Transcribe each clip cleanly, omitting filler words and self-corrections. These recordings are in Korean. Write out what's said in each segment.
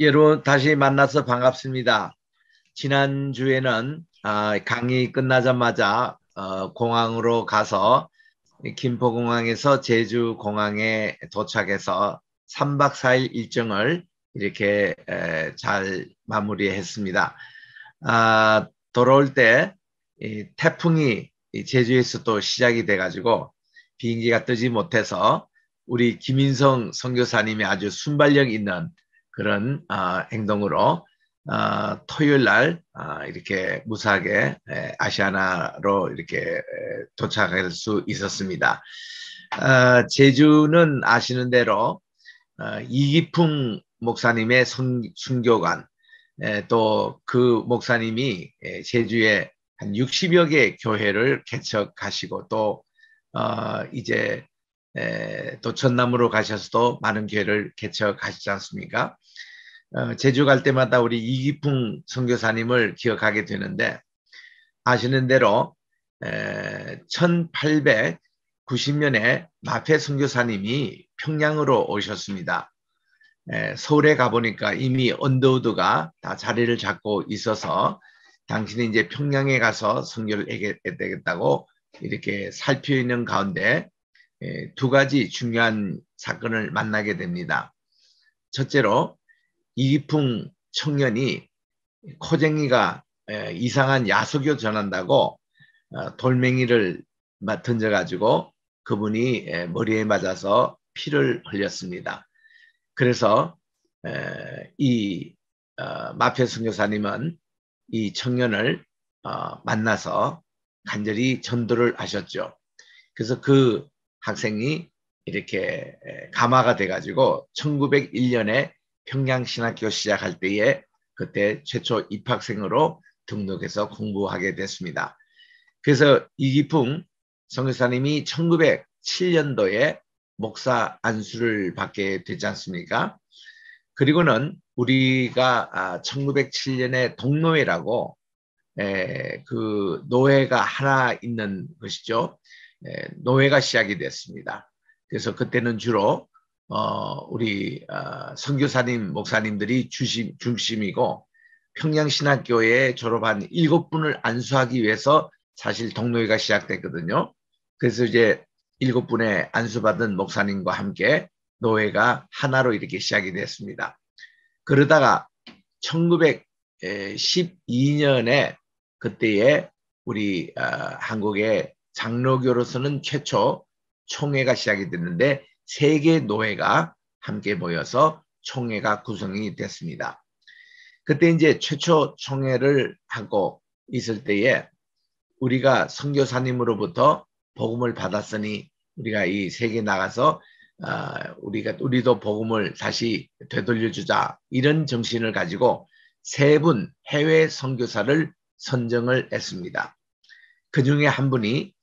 여러분 다시 만나서 반갑습니다. 지난주에는 강의 끝나자마자 공항으로 가서 김포공항에서 제주공항에 도착해서 3박 4일 일정을 이렇게 잘 마무리했습니다. 돌아올 때 태풍이 제주에서 또 시작이 돼가지고 비행기가 뜨지 못해서 우리 김인성 선교사님이 아주 순발력 있는 그런 행동으로 토요일 날 이렇게 무사하게 아시아나로 이렇게 도착할 수 있었습니다. 제주는 아시는 대로 이기풍 목사님의 순교관, 또 그 목사님이 제주에 한 60여 개 교회를 개척하시고 또 이제 또 전남으로 가셔서도 많은 교회를 개척하시지 않습니까? 제주 갈 때마다 우리 이기풍 선교사님을 기억하게 되는데 아시는 대로 1890년에 마페 선교사님이 평양으로 오셨습니다. 서울에 가보니까 이미 언더우드가 다 자리를 잡고 있어서 당신이 이제 평양에 가서 선교를 해야 되겠다고 이렇게 살펴 있는 가운데 두 가지 중요한 사건을 만나게 됩니다. 첫째로 이기풍 청년이 코쟁이가 이상한 야속을 전한다고 돌멩이를 던져가지고 그분이 머리에 맞아서 피를 흘렸습니다. 그래서 이 마페 선교사님은 이 청년을 만나서 간절히 전도를 하셨죠. 그래서 그 학생이 이렇게 감화가 돼가지고 1901년에 평양신학교 시작할 때에 그때 최초 입학생으로 등록해서 공부하게 됐습니다. 그래서 이기풍 선교사님이 1907년도에 목사 안수를 받게 되지 않습니까? 그리고는 우리가 1907년에 동노회라고 그 노회가 하나 있는 것이죠. 노회가 시작이 됐습니다. 그래서 그때는 주로 우리 선교사님 목사님들이 중심이고 평양신학교에 졸업한 7분을 안수하기 위해서 사실 동노회가 시작됐거든요. 그래서 이제 7분의 안수받은 목사님과 함께 노회가 하나로 이렇게 시작이 됐습니다. 그러다가 1912년에 그때에 우리 한국의 장로교로서는 최초 총회가 시작이 됐는데 세 개 노회가 함께 모여서 총회가 구성이 됐습니다. 그때 이제 최초 총회를 하고 있을 때에 우리가 선교사님으로부터 복음을 받았으니 우리가 이 세계 나가서 우리도 복음을 다시 되돌려주자 이런 정신을 가지고 세 분 해외 선교사를 선정을 했습니다. 그 중에 한 분이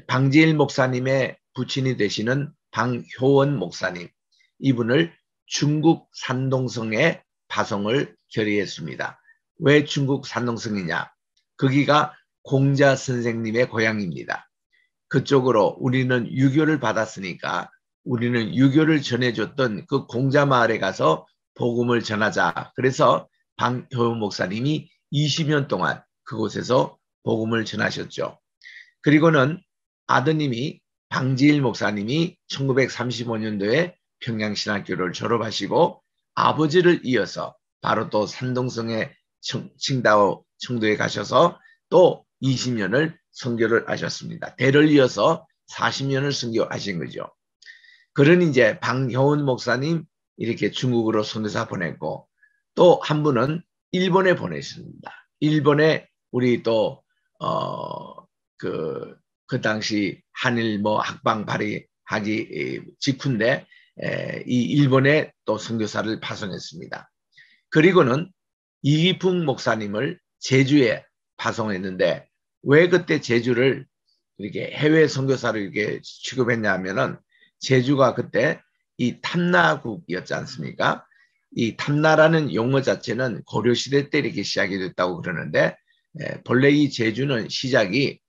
방지일 목사님의 부친이 되시는 방효원 목사님, 이분을 중국 산동성에 파송을 결의했습니다. 왜 중국 산동성이냐? 거기가 공자 선생님의 고향입니다. 그쪽으로 우리는 유교를 받았으니까 우리는 유교를 전해줬던 그 공자 마을에 가서 복음을 전하자. 그래서 방효원 목사님이 20년 동안 그곳에서 복음을 전하셨죠. 그리고는 아드님이 방지일 목사님이 1935년도에 평양신학교를 졸업하시고 아버지를 이어서 바로 또 산동성의 칭다오 청도에 가셔서 또 20년을 선교를 하셨습니다. 대를 이어서 40년을 선교하신 거죠. 그런 이제 방효은 목사님 이렇게 중국으로 선교사 보냈고 또 한 분은 일본에 보냈습니다. 일본에 우리 또 그 당시 한일 뭐 학방 발의하기 직후인데 이 일본에 또 선교사를 파송했습니다. 그리고는 이기풍 목사님을 제주에 파송했는데 왜 그때 제주를 이렇게 해외 선교사를 이렇게 취급했냐 하면은 제주가 그때 이 탐나국이었지 않습니까? 이 탐나라는 용어 자체는 고려시대 때 이렇게 시작이 됐다고 그러는데 본래 이 제주는 시작이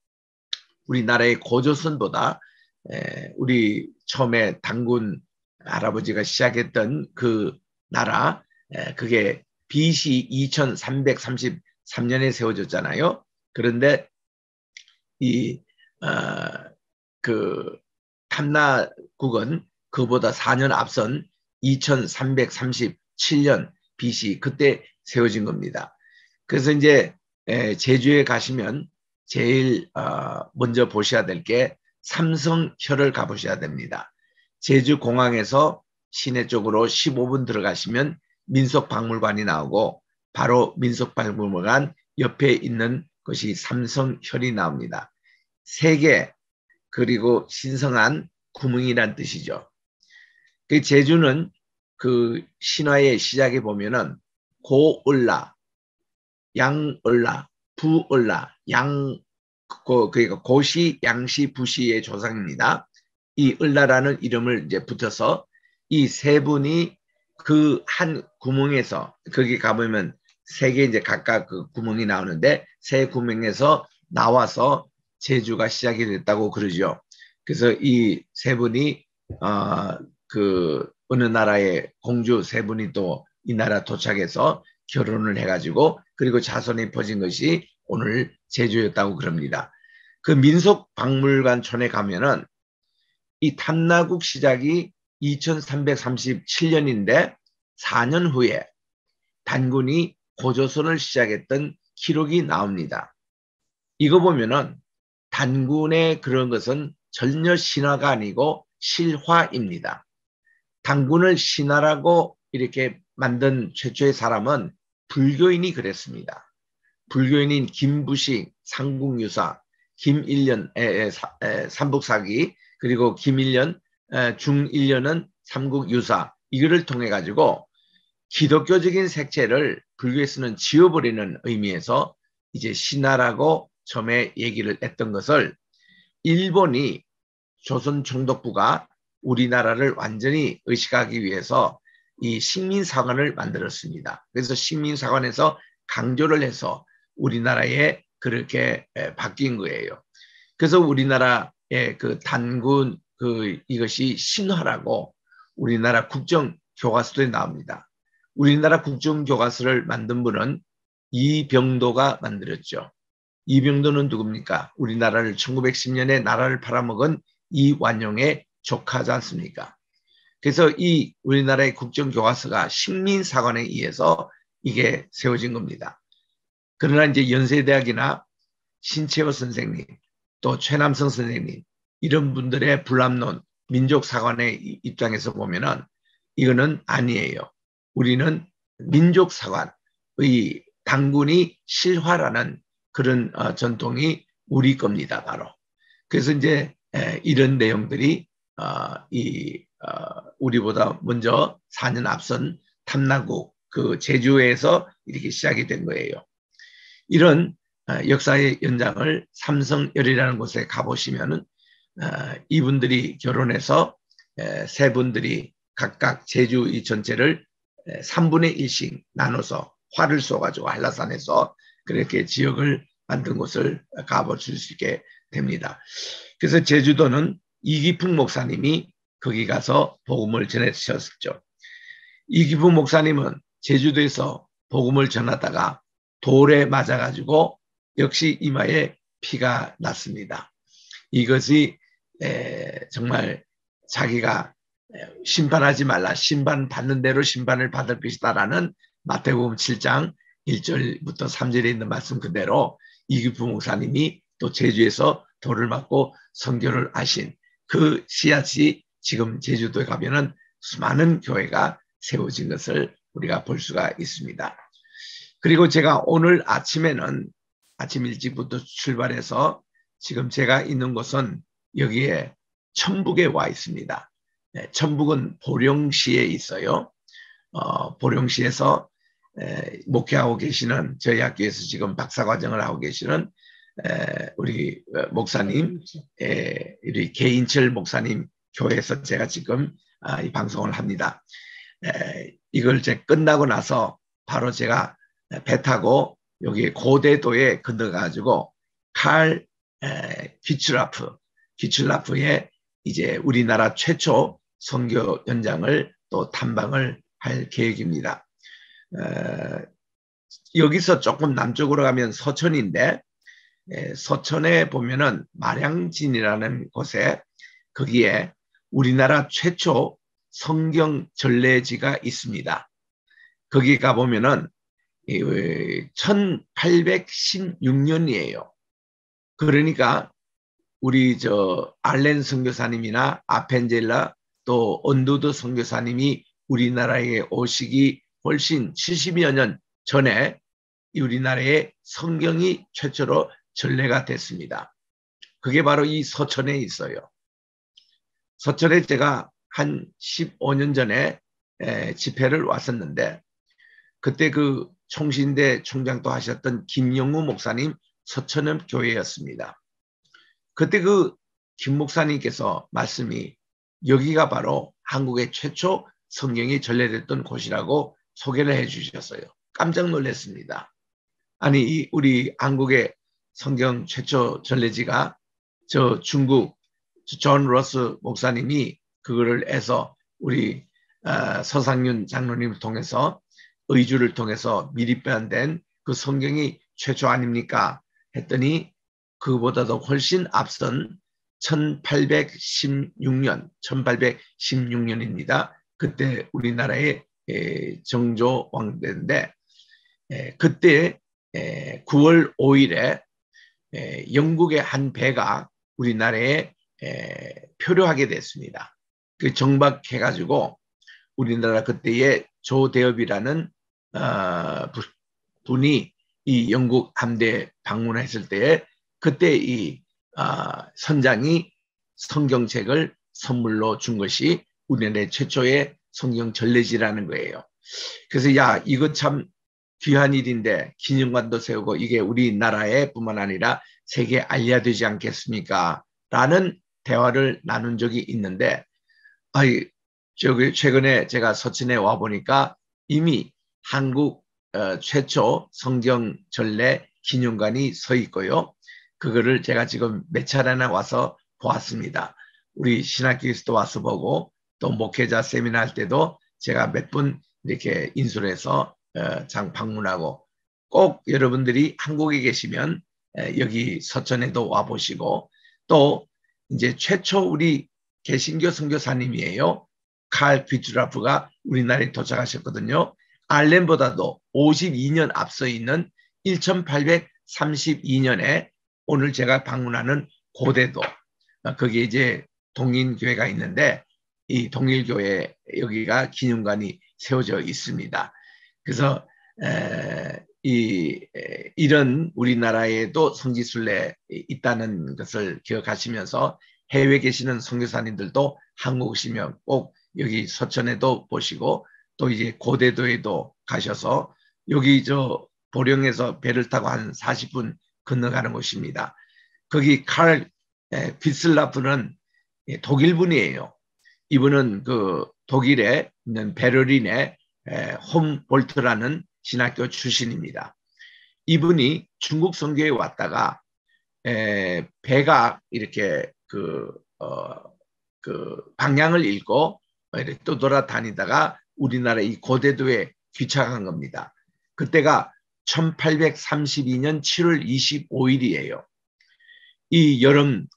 우리나라의 고조선보다 우리 처음에 단군 할아버지가 시작했던 그 나라 그게 BC 2333년에 세워졌잖아요. 그런데 이 그 탐나국은 그보다 4년 앞선 2337년 BC 그때 세워진 겁니다. 그래서 이제 제주에 가시면 제일 먼저 보셔야 될 게 삼성혈을 가보셔야 됩니다. 제주 공항에서 시내 쪽으로 15분 들어가시면 민속박물관이 나오고 바로 민속박물관 옆에 있는 것이 삼성혈이 나옵니다. 세계 그리고 신성한 구멍이란 뜻이죠. 그 제주는 그 신화의 시작에 보면은 고을라, 양을라, 부을라, 그러니까 고시, 양시, 부시의 조상입니다. 이 을라라는 이름을 이제 붙여서 이 세 분이 그 한 구멍에서 거기 가보면 세 개 이제 각각 그 구멍이 나오는데 세 구멍에서 나와서 제주가 시작이 됐다고 그러죠. 그래서 이 세 분이 그 어느 나라의 공주 세 분이 또 이 나라 도착해서 결혼을 해가지고 그리고 자손이 퍼진 것이 오늘 제주였다고 그럽니다. 그 민속박물관촌에 가면은 이 탐나국 시작이 2337년인데 4년 후에 단군이 고조선을 시작했던 기록이 나옵니다. 이거 보면은 단군의 그런 것은 전혀 신화가 아니고 실화입니다. 단군을 신화라고 이렇게 만든 최초의 사람은 불교인이 그랬습니다. 불교인인 김부식, 삼국유사, 김일련, 삼북사기, 그리고 김일련, 중일련은 삼국유사, 이거를 통해 가지고 기독교적인 색채를 불교에서는 지워버리는 의미에서 이제 신화라고 처음에 얘기를 했던 것을 일본이 조선 총독부가 우리나라를 완전히 의식하기 위해서 이 식민사관을 만들었습니다. 그래서 식민사관에서 강조를 해서 우리나라에 그렇게 바뀐 거예요. 그래서 우리나라의 그 단군 이것이 신화라고 우리나라 국정교과서에 나옵니다. 우리나라 국정교과서를 만든 분은 이병도가 만들었죠. 이병도는 누굽니까? 우리나라를 1910년에 나라를 팔아먹은 이완용의 조카지 않습니까? 그래서 이 우리나라의 국정교과서가 식민사관에 의해서 이게 세워진 겁니다. 그러나 이제 연세대학이나 신채호 선생님, 또 최남성 선생님 이런 분들의 불합론, 민족사관의 입장에서 보면은 이거는 아니에요. 우리는 민족사관의 단군이 실화라는 그런 전통이 우리 겁니다, 바로. 그래서 이제 이런 내용들이 우리보다 먼저 4년 앞선 탐나국 그 제주에서 이렇게 시작이 된 거예요. 이런 역사의 연장을 삼성열이라는 곳에 가보시면은 이분들이 결혼해서 세 분들이 각각 제주 이 전체를 3분의 1씩 나눠서 활을 쏘가지고 한라산에서 그렇게 지역을 만든 곳을 가보실 수 있게 됩니다. 그래서 제주도는 이기풍 목사님이 거기 가서 복음을 전해주셨죠. 이기풍 목사님은 제주도에서 복음을 전하다가 돌에 맞아가지고 역시 이마에 피가 났습니다. 이것이 정말 자기가 심판하지 말라, 심판받는 대로 심판을 받을 것이다라는 마태복음 7장 1절부터 3절에 있는 말씀 그대로 이기풍 목사님이 또 제주에서 돌을 맞고 선교를 하신 그 씨앗이 지금 제주도에 가면은 수많은 교회가 세워진 것을 우리가 볼 수가 있습니다. 그리고 제가 오늘 아침에는 아침 일찍부터 출발해서 지금 제가 있는 곳은 여기에 천북에 와 있습니다. 천북은 보령시에 있어요. 보령시에서 목회하고 계시는 저희 학교에서 지금 박사과정을 하고 계시는 우리 목사님, 우리 개인철 목사님 교회에서 제가 지금 이 방송을 합니다. 이걸 이제 끝나고 나서 바로 제가 배 타고 여기 고대도에 건너가지고 기출라프에 이제 우리나라 최초 선교 연장을 또 탐방을 할 계획입니다. 여기서 조금 남쪽으로 가면 서천인데 서천에 보면은 마량진이라는 곳에 거기에 우리나라 최초 성경 전래지가 있습니다. 거기 가보면은 1816년이에요. 그러니까 우리 알렌 선교사님이나 아펜젤라 또 언두드 선교사님이 우리나라에 오시기 훨씬 70여 년 전에 우리나라에 성경이 최초로 전래가 됐습니다. 그게 바로 이 서천에 있어요. 서천에 제가 한 15년 전에 집회를 왔었는데 그때 그 총신대 총장도 하셨던 김영우 목사님 서천은 교회였습니다. 그때 그 김 목사님께서 말씀이 여기가 바로 한국의 최초 성경이 전래됐던 곳이라고 소개를 해 주셨어요. 깜짝 놀랐습니다. 아니 우리 한국의 성경 최초 전래지가 저 중국 존 로스 목사님이 그거를 해서 우리 서상윤 장로님을 통해서 의주를 통해서 미리 빼앗된 그 성경이 최초 아닙니까? 했더니 그보다도 훨씬 앞선 1816년입니다. 그때 우리나라의 정조 왕대인데 그때 9월 5일에 영국의 한 배가 우리나라에 표류하게 됐습니다. 그 정박해가지고 우리나라 그때의 조대엽이라는 분이 이 영국 함대 방문했을 때에 그때 이 선장이 성경책을 선물로 준 것이 우리나라의 최초의 성경 전래지라는 거예요. 그래서 야 이거 참 귀한 일인데 기념관도 세우고 이게 우리나라에 뿐만 아니라 세계에 알려야 되지 않겠습니까? 라는 대화를 나눈 적이 있는데 최근에 제가 서천에 와보니까 이미 한국 최초 성경 전래 기념관이 서 있고요. 그거를 제가 지금 몇 차례나 와서 보았습니다. 우리 신학교에서도 와서 보고 또 목회자 세미나 할 때도 제가 몇 분 이렇게 인수를 해서 장 방문하고 꼭 여러분들이 한국에 계시면 여기 서천에도 와보시고 또 이제 최초 우리 개신교 선교사님이에요. 칼 퀴츠라프가 우리나라에 도착하셨거든요. 알렌보다도 52년 앞서 있는 1832년에 오늘 제가 방문하는 고대도 거기에 이제 동인교회가 있는데 이 동일교회 여기가 기념관이 세워져 있습니다. 그래서 이런 우리나라에도 성지순례 있다는 것을 기억하시면서 해외에 계시는 선교사님들도 한국 오시면 꼭 여기 서천에도 보시고 또 이제 고대도에도 가셔서 여기 보령에서 배를 타고 한 40분 건너가는 곳입니다. 거기 칼 비슬라프는 독일분이에요. 이분은 그 독일에 있는 베를린의 홈볼트라는 신학교 출신입니다. 이분이 중국 선교에 왔다가 배가 이렇게 그 방향을 잃고 이렇게 또 돌아다니다가 우리나라 이 고대도에 귀착한 겁니다. 그때가 1832년 7월 25일이에요. 이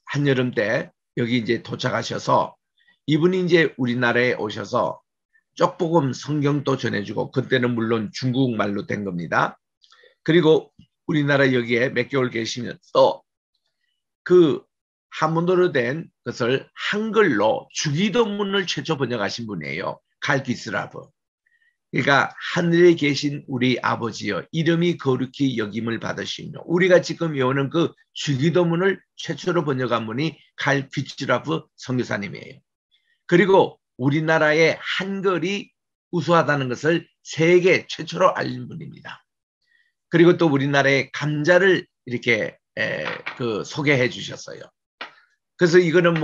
한여름 때 여기 이제 도착하셔서 이분이 이제 우리나라에 오셔서 쪽복음 성경도 전해주고 그때는 물론 중국말로 된 겁니다. 그리고 우리나라 여기에 몇 개월 계시면 또 그 한문으로 된 것을 한글로 주기도문을 최초 번역하신 분이에요. 칼 비스라프. 그러니까 하늘에 계신 우리 아버지여 이름이 거룩히 여김을 받으시며 우리가 지금 외우는 그 주기도문을 최초로 번역한 분이 칼 비스라프 선교사님이에요. 그리고 우리나라의 한글이 우수하다는 것을 세계 최초로 알린 분입니다. 그리고 또 우리나라의 감자를 이렇게 소개해 주셨어요. 그래서 이거는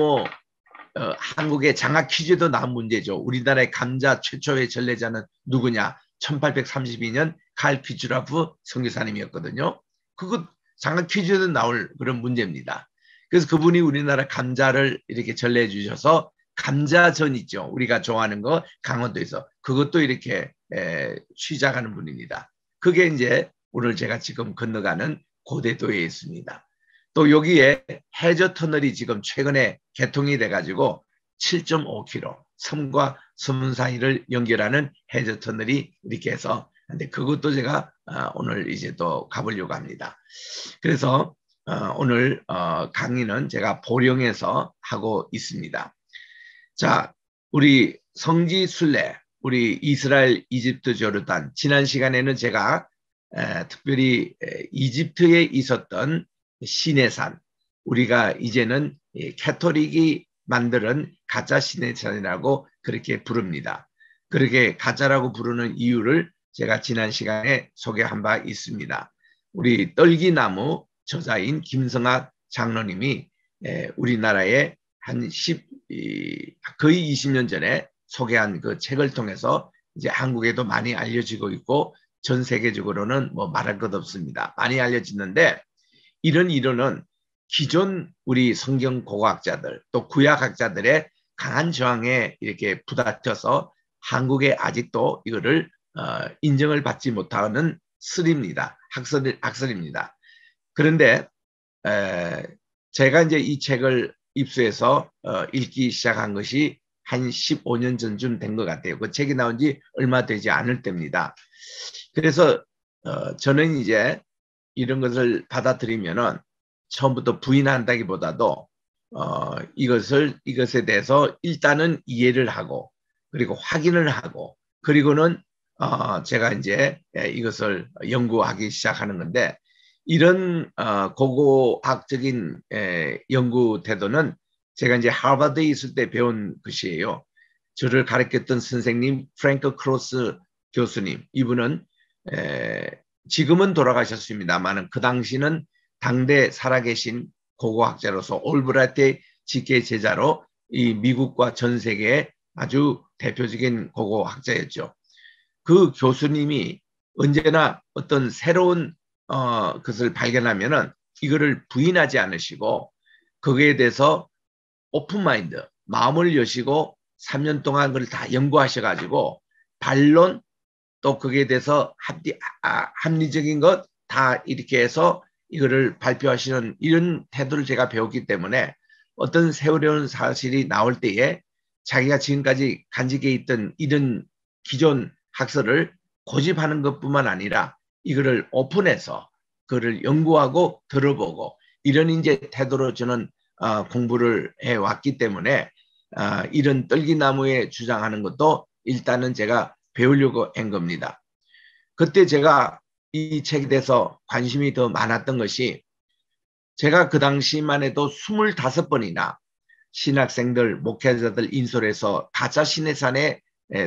한국의 장학 퀴즈도 나온 문제죠. 우리나라의 감자 최초의 전래자는 누구냐? 1832년 칼 퀴즈라프 선교사님이었거든요. 그거 장학 퀴즈도 나올 그런 문제입니다. 그래서 그분이 우리나라 감자를 이렇게 전래해 주셔서 감자전 있죠. 우리가 좋아하는 거 강원도에서 그것도 이렇게 시작하는 분입니다. 그게 이제 오늘 제가 지금 건너가는 고대도에 있습니다. 또 여기에 해저 터널이 지금 최근에 개통이 돼가지고 7.5km 섬과 섬 사이를 연결하는 해저 터널이 이렇게 해서 근데 그것도 제가 오늘 이제 또 가보려고 합니다. 그래서 오늘 강의는 제가 보령에서 하고 있습니다. 자, 우리 성지순례, 우리 이스라엘, 이집트, 조르단 지난 시간에는 제가 특별히 이집트에 있었던 시내산, 우리가 이제는 캐토릭이 만드는 가짜 시내산이라고 그렇게 부릅니다. 그렇게 가짜라고 부르는 이유를 제가 지난 시간에 소개한 바 있습니다. 우리 떨기나무 저자인 김성학 장로님이 우리나라에 한 거의 20년 전에 소개한 그 책을 통해서 이제 한국에도 많이 알려지고 있고 전 세계적으로는 뭐 말할 것 없습니다. 많이 알려지는데 이런 이론은 기존 우리 성경 고고학자들 또 구약학자들의 강한 저항에 이렇게 부닥쳐서 한국에 아직도 이거를 인정을 받지 못하는 슬입니다. 학설입니다. 그런데 제가 이제 이 책을 입수해서 읽기 시작한 것이 한 15년 전쯤 된 것 같아요. 그 책이 나온 지 얼마 되지 않을 때입니다. 그래서 저는 이제 이런 것을 받아들이면은 처음부터 부인한다기보다도 이것에 대해서 일단은 이해를 하고 그리고 확인을 하고 그리고는 제가 이제 이것을 연구하기 시작하는 건데 이런 고고학적인 연구 태도는 제가 이제 하버드에 있을 때 배운 것이에요. 저를 가르쳤던 선생님 프랭크 크로스 교수님, 이분은 지금은 돌아가셨습니다만 그 당시는 당대 살아계신 고고학자로서 올브라이트의 직계 제자로 이 미국과 전 세계의 아주 대표적인 고고학자였죠. 그 교수님이 언제나 어떤 새로운 것을 발견하면은 이거를 부인하지 않으시고 거기에 대해서 오픈마인드, 마음을 여시고 3년 동안 그걸 다 연구하셔가지고 반론 또 거기에 대해서 합리적인 것 다 이렇게 해서 이거를 발표하시는 이런 태도를 제가 배웠기 때문에 어떤 새로운 사실이 나올 때에 자기가 지금까지 간직해 있던 이런 기존 학설을 고집하는 것뿐만 아니라 이거를 오픈해서 그거를 연구하고 들어보고 이런 이제 태도로 저는 공부를 해왔기 때문에 이런 떨기나무에 주장하는 것도 일단은 제가 배우려고 한 겁니다. 그때 제가 이 책에 대해서 관심이 더 많았던 것이 제가 그 당시만 해도 25번이나 신학생들, 목회자들 인솔해서 가짜 시내산에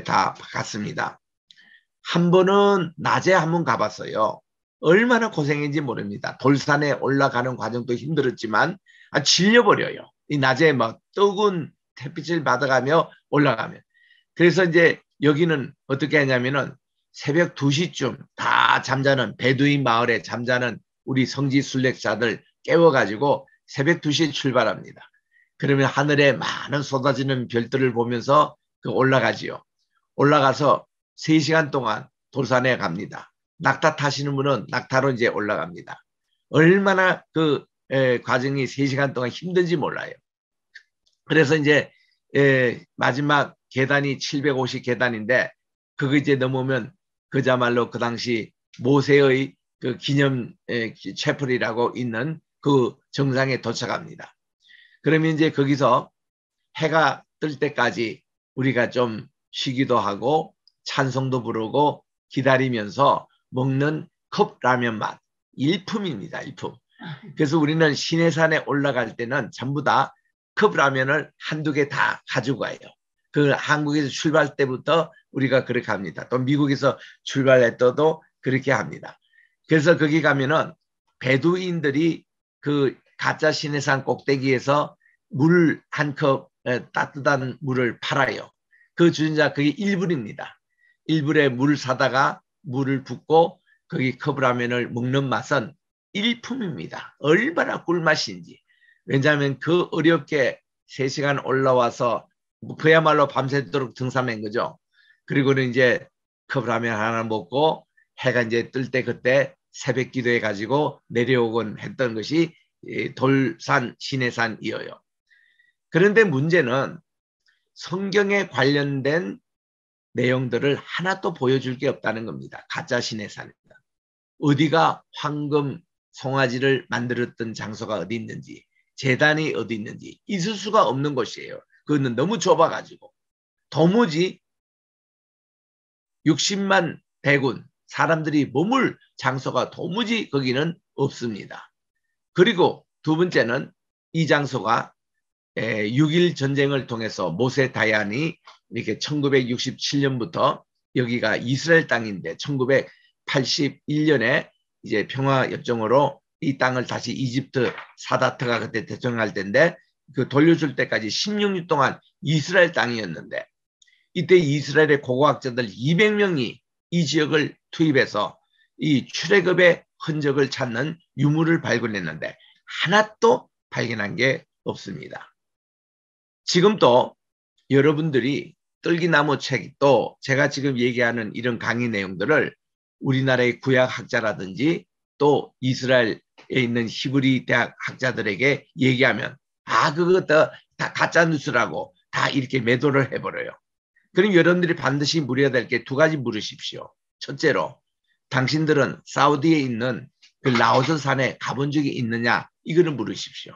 다 갔습니다. 한 번은 낮에 한 번 가봤어요. 얼마나 고생인지 모릅니다. 돌산에 올라가는 과정도 힘들었지만 질려버려요. 이 낮에 막 뜨거운 햇빛을 받아가며 올라가면. 그래서 이제 여기는 어떻게 하냐면은 새벽 2시쯤 다 잠자는 베두인 마을에 잠자는 우리 성지 순례자들 깨워가지고 새벽 2시에 출발합니다. 그러면 하늘에 많은 쏟아지는 별들을 보면서 올라가지요. 올라가서 3시간 동안 돌산에 갑니다. 낙타 타시는 분은 낙타로 이제 올라갑니다. 얼마나 그 과정이 3시간 동안 힘든지 몰라요. 그래서 이제 마지막 계단이 750 계단인데 그거 이제 넘으면 그자말로 그 당시 모세의 그 기념 채플이라고 있는 그 정상에 도착합니다. 그러면 이제 거기서 해가 뜰 때까지 우리가 좀 쉬기도 하고 찬송도 부르고 기다리면서 먹는 컵라면 맛 일품입니다. 일품. 그래서 우리는 시내산에 올라갈 때는 전부 다 컵라면을 한두 개 다 가지고 가요. 그 한국에서 출발 때부터 우리가 그렇게 합니다. 또 미국에서 출발했어도 그렇게 합니다. 그래서 거기 가면은 베두인들이 그 가짜 시내산 꼭대기에서 물 한 컵 따뜻한 물을 팔아요. 그 주전자 그게 1불입니다. 1불에 물 사다가 물을 붓고 거기 컵라면을 먹는 맛은 일품입니다. 얼마나 꿀맛인지. 왜냐하면 그 어렵게 3시간 올라와서 그야말로 밤새도록 등산한 거죠. 그리고는 이제 컵라면 하나 먹고 해가 이제 뜰 때 그때 새벽 기도해 가지고 내려오곤 했던 것이 돌산 시내산이어요. 그런데 문제는 성경에 관련된 내용들을 하나도 보여줄 게 없다는 겁니다. 가짜 시내산이다. 어디가 황금 송아지를 만들었던 장소가 어디 있는지, 제단이 어디 있는지 있을 수가 없는 곳이에요. 그거는 너무 좁아가지고 도무지 60만 대군 사람들이 머물 장소가 도무지 거기는 없습니다. 그리고 두 번째는 이 장소가 6.1 전쟁을 통해서 모세 다얀이 이렇게 1967년부터 여기가 이스라엘 땅인데 1981년에 이제 평화협정으로 이 땅을 다시 이집트 사다트가 그때 대통령할 때인데 그 돌려줄 때까지 16년 동안 이스라엘 땅이었는데 이때 이스라엘의 고고학자들 200명이 이 지역을 투입해서 이 출애굽의 흔적을 찾는 유물을 발견했는데 하나도 발견한 게 없습니다. 지금도 여러분들이 뜰기나무 책 또 제가 지금 얘기하는 이런 강의 내용들을 우리나라의 구약학자라든지 또 이스라엘에 있는 히브리 대학 학자들에게 얘기하면 그거 다 가짜 뉴스라고 다 이렇게 매도를 해버려요. 그럼 여러분들이 반드시 물어야 될 게 두 가지 물으십시오. 첫째로 당신들은 사우디에 있는 그 라오스 산에 가본 적이 있느냐 이거는 물으십시오.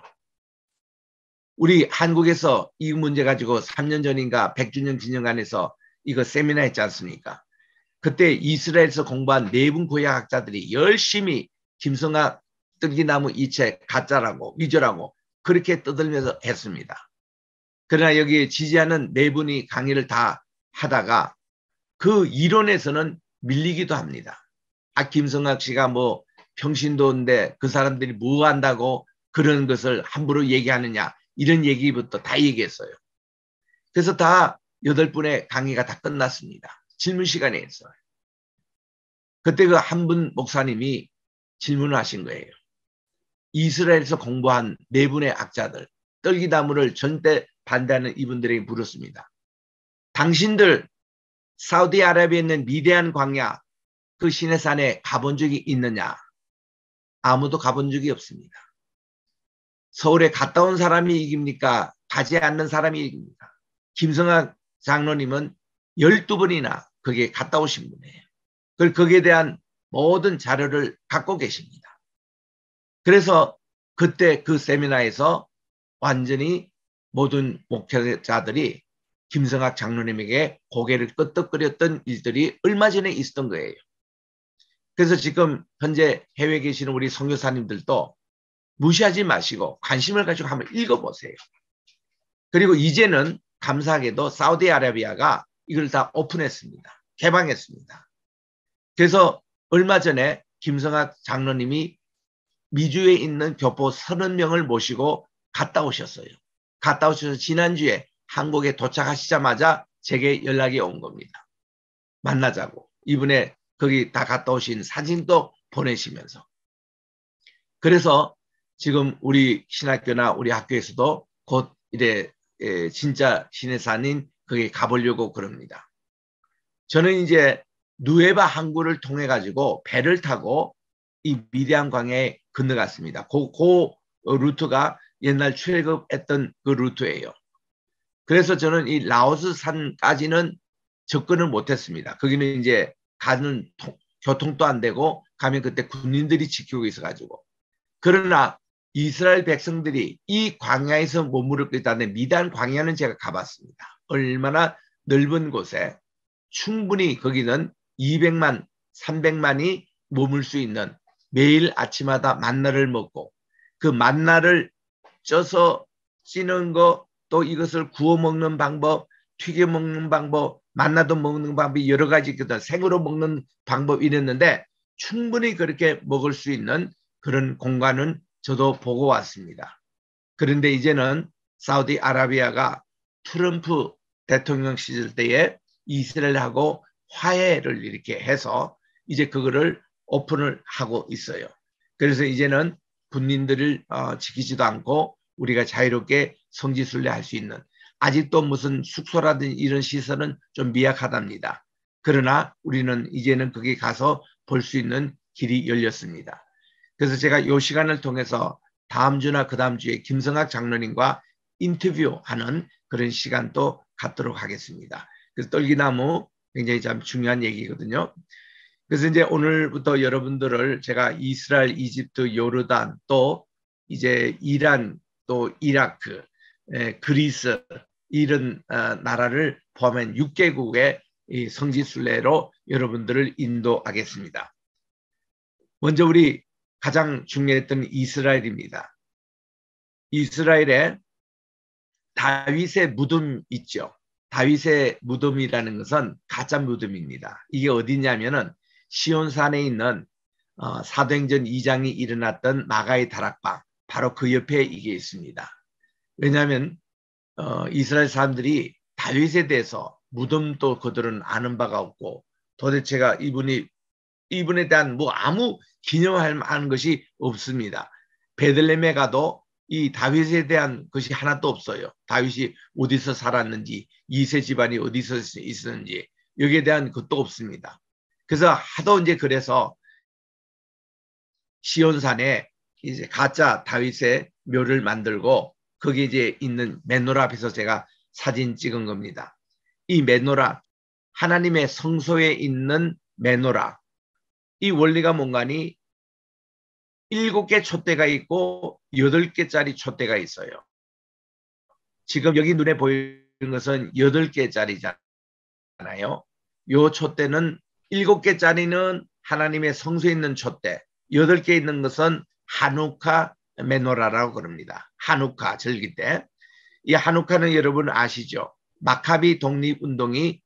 우리 한국에서 이 문제 가지고 3년 전인가 100주년 기념관에서 이거 세미나 했지 않습니까? 그때 이스라엘에서 공부한 네분 고야학자들이 열심히 김성학 뜰기나무 이 책 가짜라고 위조라고 그렇게 떠들면서 했습니다. 그러나 여기 지지하는 네 분이 강의를 다 하다가 그 이론에서는 밀리기도 합니다. 김성학 씨가 뭐 평신도인데 그 사람들이 뭐 한다고 그런 것을 함부로 얘기하느냐 이런 얘기부터 다 얘기했어요. 그래서 다 8분의 강의가 다 끝났습니다. 질문 시간에 했어요. 그때 그 한 분 목사님이 질문을 하신 거예요. 이스라엘에서 공부한 4분의 학자들 뜰기나무를 절대 반대하는 이분들에게 물었습니다. 당신들 사우디아라비아에 있는 위대한 광야 그 시내산에 가본 적이 있느냐? 아무도 가본 적이 없습니다. 서울에 갔다 온 사람이 이깁니까? 가지 않는 사람이 이깁니까? 김성학 장로님은 12번이나 거기에 갔다 오신 분이에요. 거기에 대한 모든 자료를 갖고 계십니다. 그래서 그때 그 세미나에서 완전히 모든 목회자들이 김성학 장로님에게 고개를 끄덕거렸던 일들이 얼마 전에 있었던 거예요. 그래서 지금 현재 해외에 계시는 우리 선교사님들도 무시하지 마시고 관심을 가지고 한번 읽어보세요. 그리고 이제는 감사하게도 사우디아라비아가 이걸 다 오픈했습니다. 개방했습니다. 그래서 얼마 전에 김성학 장로님이 미주에 있는 교포 30명을 모시고 갔다 오셨어요. 갔다 오셔서 지난주에 한국에 도착하시자마자 제게 연락이 온 겁니다. 만나자고. 이분의 거기 다 갔다 오신 사진도 보내시면서. 그래서 지금 우리 신학교나 우리 학교에서도 곧 이래 진짜 시내산인 거기 가보려고 그럽니다. 저는 이제 누에바 항구를 통해 가지고 배를 타고 이 미디안 광야에 건너갔습니다. 그 루트가 옛날 출애굽했던 그 루트예요. 그래서 저는 이 라오스 산까지는 접근을 못했습니다. 거기는 이제 가는 교통도 안 되고 가면 그때 군인들이 지키고 있어가지고. 그러나 이스라엘 백성들이 이 광야에서 머무르고 있다는 미디안 광야는 제가 가봤습니다. 얼마나 넓은 곳에 충분히 거기는 200만, 300만이 머물 수 있는 매일 아침마다 만나를 먹고 그 만나를 쪄서 찌는 거 또 이것을 구워 먹는 방법, 튀겨 먹는 방법, 만나도 먹는 방법이 여러 가지 있거든. 생으로 먹는 방법이 있는데 충분히 그렇게 먹을 수 있는 그런 공간은 저도 보고 왔습니다. 그런데 이제는 사우디아라비아가 트럼프 대통령 시절 때에 이스라엘하고 화해를 이렇게 해서 이제 그거를 오픈을 하고 있어요. 그래서 이제는 군인들을 지키지도 않고 우리가 자유롭게 성지순례할 수 있는 아직도 무슨 숙소라든지 이런 시설은 좀 미약하답니다. 그러나 우리는 이제는 거기 가서 볼 수 있는 길이 열렸습니다. 그래서 제가 이 시간을 통해서 다음 주나 그 다음 주에 김성학 장로님과 인터뷰하는 그런 시간도 갖도록 하겠습니다. 그래서 떨기나무 굉장히 참 중요한 얘기거든요. 그래서 이제 오늘부터 여러분들을 제가 이스라엘, 이집트, 요르단, 또 이제 이란, 또 이라크, 그리스 이런 나라를 포함한 6개국의 이 성지순례로 여러분들을 인도하겠습니다. 먼저 우리 가장 중요했던 이스라엘입니다. 이스라엘에 다윗의 무덤 있죠. 다윗의 무덤이라는 것은 가짜 무덤입니다. 이게 어디냐면은 시온산에 있는 사도행전 2장이 일어났던 마가의 다락방, 바로 그 옆에 이게 있습니다. 왜냐하면 이스라엘 사람들이 다윗에 대해서 무덤도 그들은 아는 바가 없고, 도대체가 이분에 대한 뭐 아무 기념할 만한 것이 없습니다. 베들레헴에 가도 이 다윗에 대한 것이 하나도 없어요. 다윗이 어디서 살았는지, 이세 집안이 어디서 있었는지 여기에 대한 것도 없습니다. 그래서 하도 이제 그래서 시온산에 이제 가짜 다윗의 묘를 만들고 거기에 이제 있는 메노라 앞에서 제가 사진 찍은 겁니다. 이 메노라, 하나님의 성소에 있는 메노라, 이 원리가 뭔가니 7개 촛대가 있고 8개짜리 촛대가 있어요. 지금 여기 눈에 보이는 것은 8개짜리잖아요. 요 촛대는 7개짜리는 하나님의 성소에 있는 촛대, 8개 있는 것은 하누카 메노라라고 그럽니다. 하누카 절기 때. 이 하누카는 여러분 아시죠? 마카비 독립운동이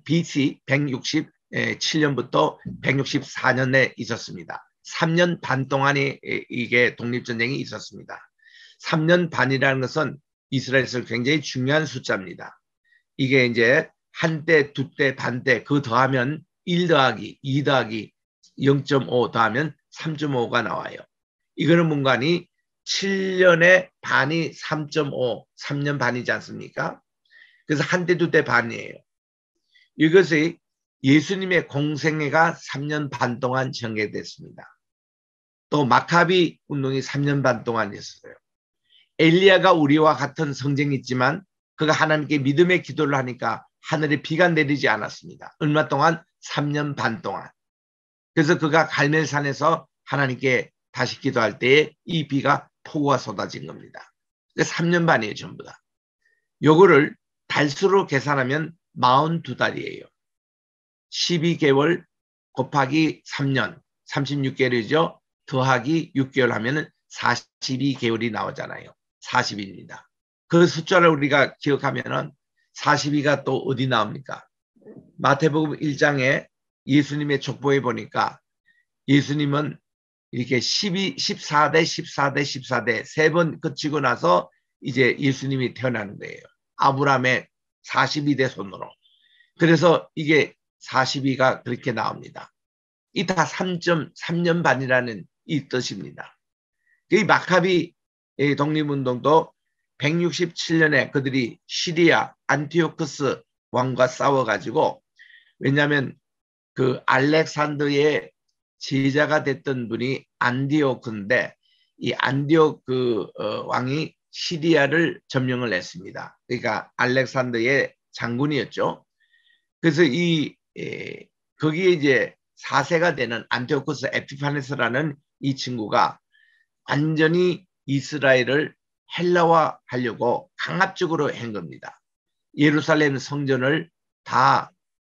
BC 167년부터 164년에 있었습니다. 3년 반 동안이 이게 독립전쟁이 있었습니다. 3년 반이라는 것은 이스라엘에서 굉장히 중요한 숫자입니다. 이게 이제 한때, 두때, 반때 그 더하면 1 더하기 2 더하기 0.5 더하면 3.5가 나와요. 이거는 뭔가니 7년의 반이 3.5, 3년 반이지 않습니까? 그래서 한때, 두때 반이에요. 이것이 예수님의 공생애가 3년 반 동안 전개됐습니다. 또 마카비 운동이 3년 반 동안 있었어요. 엘리야가 우리와 같은 성쟁이 있지만 그가 하나님께 믿음의 기도를 하니까 하늘에 비가 내리지 않았습니다. 얼마 동안? 3년 반 동안. 그래서 그가 갈멜산에서 하나님께 다시 기도할 때에 이 비가 폭우가 쏟아진 겁니다. 3년 반이에요, 전부 다. 요거를 달수로 계산하면 42달이에요. 12개월 곱하기 3년, 36개월이죠. 더하기 6개월 하면 42개월이 나오잖아요. 40입니다. 그 숫자를 우리가 기억하면 42가 또 어디 나옵니까? 마태복음 1장에 예수님의 족보에 보니까 예수님은 이렇게 14대, 14대, 14대 세 번 거치고 나서 이제 예수님이 태어나는 거예요. 아브라함의 42대 손으로. 그래서 이게 42가 그렇게 나옵니다. 이 다 3.3년 반이라는 이 뜻입니다. 이 마카비 독립운동도 167년에 그들이 시리아 안티오쿠스 왕과 싸워가지고, 왜냐하면 그 알렉산더의 제자가 됐던 분이 안디오크인데 이 안디오크 왕이 시리아를 점령을 했습니다. 그러니까 알렉산더의 장군이었죠. 그래서 거기에 이제 4세가 되는 안티오쿠스 에피파네스라는 이 친구가 완전히 이스라엘을 헬라화 하려고 강압적으로 한 겁니다. 예루살렘 성전을 다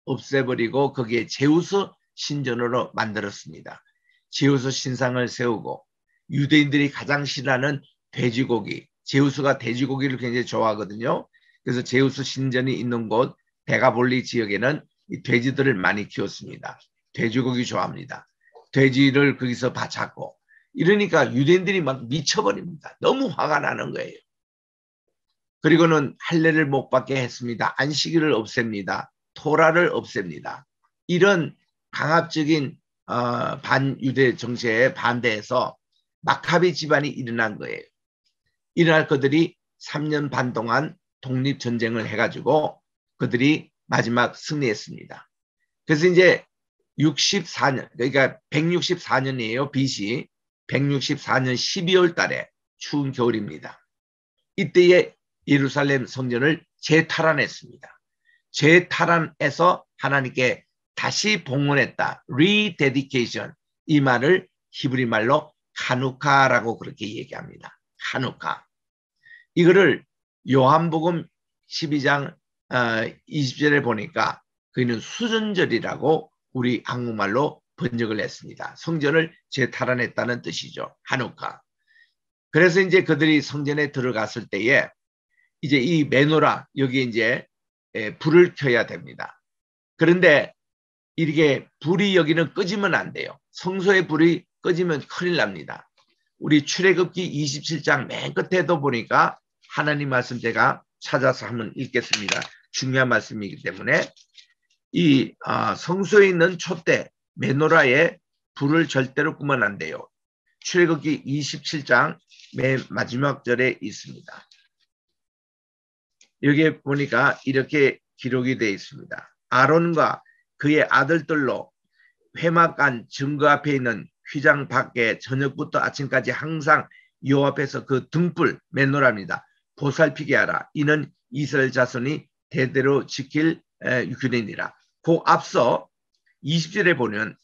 없애버리고 거기에 제우스 신전으로 만들었습니다. 제우스 신상을 세우고 유대인들이 가장 싫어하는 돼지고기, 제우스가 돼지고기를 굉장히 좋아하거든요. 그래서 제우스 신전이 있는 곳 데가볼리 지역에는 이 돼지들을 많이 키웠습니다. 돼지고기 좋아합니다. 돼지를 거기서 바쳤고, 이러니까 유대인들이 막 미쳐버립니다. 너무 화가 나는 거예요. 그리고는 할례를 못 받게 했습니다. 안식일을 없앱니다. 토라를 없앱니다. 이런 강압적인 반유대 정세에 반대해서 마카비 집안이 일어난 거예요. 일어날 것들이 3년 반 동안 독립전쟁을 해가지고 그들이 마지막 승리했습니다. 그래서 이제 64년, 그러니까 164년이에요. BC 164년 12월 달에 추운 겨울입니다. 이때에 예루살렘 성전을 재탈환했습니다. 재탈환해서 하나님께 다시 봉헌했다. rededication. 이 말을 히브리 말로 하누카라고 그렇게 얘기합니다. 하누카. 이거를 요한복음 12장 20절에 보니까 그는 수전절이라고 우리 한국말로 번역을 했습니다. 성전을 재탈환했다는 뜻이죠. 하누카. 그래서 이제 그들이 성전에 들어갔을 때에 이제 이 메노라 여기 이제 불을 켜야 됩니다. 그런데 이렇게 불이 여기는 꺼지면 안 돼요. 성소의 불이 꺼지면 큰일 납니다. 우리 출애굽기 27장 맨 끝에도 보니까 하나님 말씀 제가 찾아서 한번 읽겠습니다. 중요한 말씀이기 때문에 이 성소에 있는 촛대 메노라에 불을 절대로 끄면 안 돼요. 출애굽기 27장 맨 마지막 절에 있습니다. 여기에 보니까 이렇게 기록이 되어 있습니다. 아론과 그의 아들들로 회막간 증거 앞에 있는 휘장 밖에 저녁부터 아침까지 항상 여호와 앞에서 그 등불 메노라입니다. 보살피게 하라. 이는 이스라엘 자손이 대대로 지킬 규례니라. 그 앞서 20절에 보면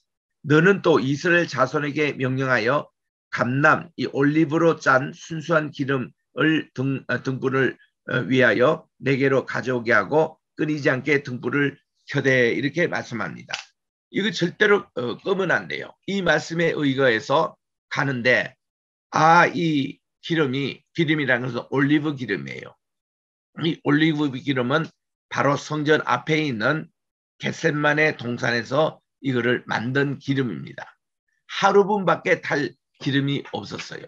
너는 또 이스라엘 자손에게 명령하여 감람 이 올리브로 짠 순수한 기름을 등불을 위하여 내게로 가져오게 하고 끊이지 않게 등불을 켜되 이렇게 말씀합니다. 이거 절대로 끄면 안 돼요. 이 말씀에 의거해서 가는데 이 기름이라는 것은 올리브 기름이에요. 이 올리브 기름은 바로 성전 앞에 있는 겟셋만의 동산에서 이거를 만든 기름입니다. 하루분밖에 탈 기름이 없었어요.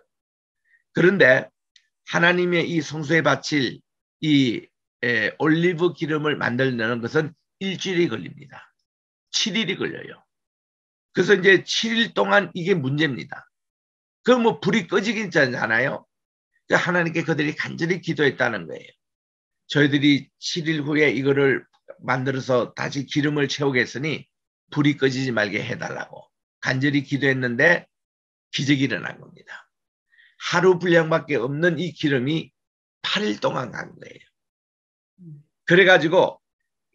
그런데 하나님의 이 성소에 바칠 이 올리브 기름을 만들려는 것은 일주일이 걸립니다. 7일이 걸려요. 그래서 이제 7일 동안 이게 문제입니다. 그럼 뭐 불이 꺼지긴 않아요. 하나님께 그들이 간절히 기도했다는 거예요. 저희들이 7일 후에 이거를 만들어서 다시 기름을 채우겠으니 불이 꺼지지 말게 해달라고 간절히 기도했는데 기적이 일어난 겁니다. 하루 분량밖에 없는 이 기름이 8일 동안 간 거예요. 그래가지고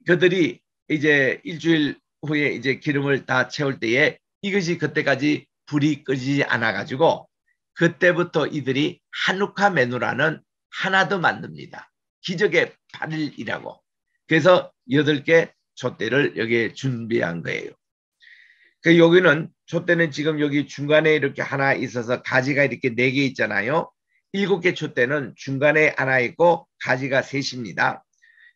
그들이 이제 일주일 후에 이제 기름을 다 채울 때에 이것이 그때까지 불이 꺼지지 않아가지고 그때부터 이들이 하누카 메누라는 하나 더 만듭니다. 기적의 8일이라고. 그래서 8개 촛대를 여기에 준비한 거예요. 여기는 촛대는 지금 여기 중간에 이렇게 하나 있어서 가지가 이렇게 4개 있잖아요. 7개 촛대는 중간에 하나 있고 가지가 3입니다.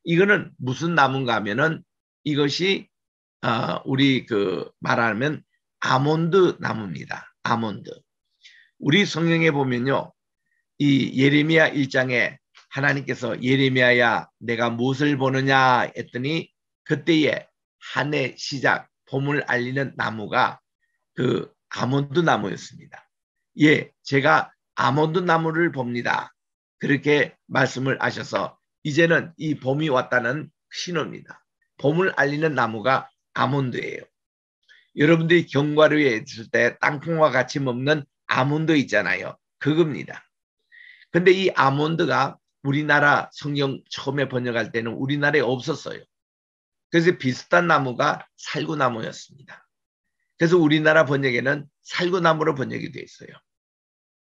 이거는 무슨 나무인가 하면은 이것이 우리 말하면 아몬드 나무입니다. 아몬드. 우리 성경에 보면요. 이 예레미야 1장에 하나님께서 예레미야야 내가 무엇을 보느냐 했더니 그때에 한 해 시작 봄을 알리는 나무가 그 아몬드 나무였습니다. 예, 제가 아몬드 나무를 봅니다. 그렇게 말씀을 하셔서 이제는 이 봄이 왔다는 신호입니다. 봄을 알리는 나무가 아몬드예요. 여러분들이 견과류에 있을 때 땅콩과 같이 먹는 아몬드 있잖아요. 그겁니다. 근데 이 아몬드가 우리나라 성경 처음에 번역할 때는 우리나라에 없었어요. 그래서 비슷한 나무가 살구나무였습니다. 그래서 우리나라 번역에는 살구나무로 번역이 되어 있어요.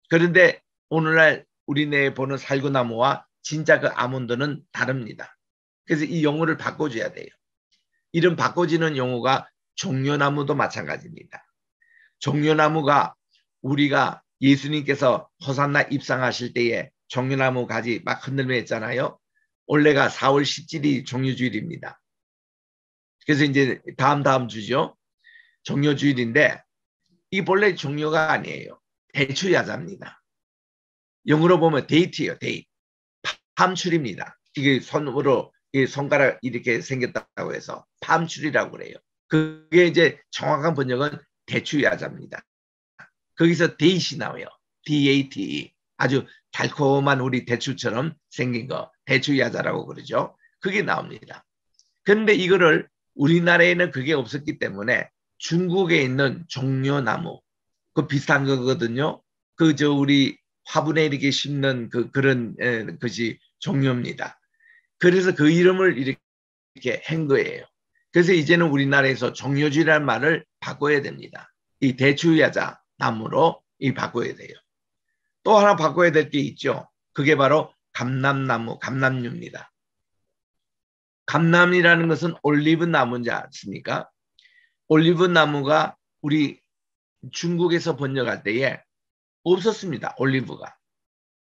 그런데 오늘날 우리나라에 보는 살구나무와 진짜 그 아몬드는 다릅니다. 그래서 이 용어를 바꿔줘야 돼요. 이름 바꿔지는 용어가 종려나무도 마찬가지입니다. 종려나무가 우리가 예수님께서 호산나 입상하실 때에 종려나무 가지 막 흔들며 했잖아요. 원래가 4월 17일이 종려주일입니다. 그래서 이제 다음 주죠. 종려주일인데 이 본래 종려가 아니에요. 대추야자입니다. 영어로 보면 데이트예요. 데이트. 팜출입니다. 이게 손으로 손가락 이렇게 생겼다고 해서 팜출이라고 그래요. 그게 이제 정확한 번역은 대추야자입니다. 거기서 데이시 나와요. DATE. 아주 달콤한 우리 대추처럼 생긴 거, 대추야자라고 그러죠. 그게 나옵니다. 그런데 이거를 우리나라에는 그게 없었기 때문에 중국에 있는 종려나무, 그 비슷한 거거든요. 우리 화분에 이렇게 심는 그런 것이 종려입니다. 그래서 그 이름을 이렇게 한 거예요. 그래서 이제는 우리나라에서 종려주라는 말을 바꿔야 됩니다. 이 대추야자 나무로 바꿔야 돼요. 또 하나 바꿔야 될 게 있죠. 그게 바로 감람나무, 감람류입니다. 감람이라는 것은 올리브 나무인지 아십니까? 올리브 나무가 우리 중국에서 번역할 때에 없었습니다. 올리브가.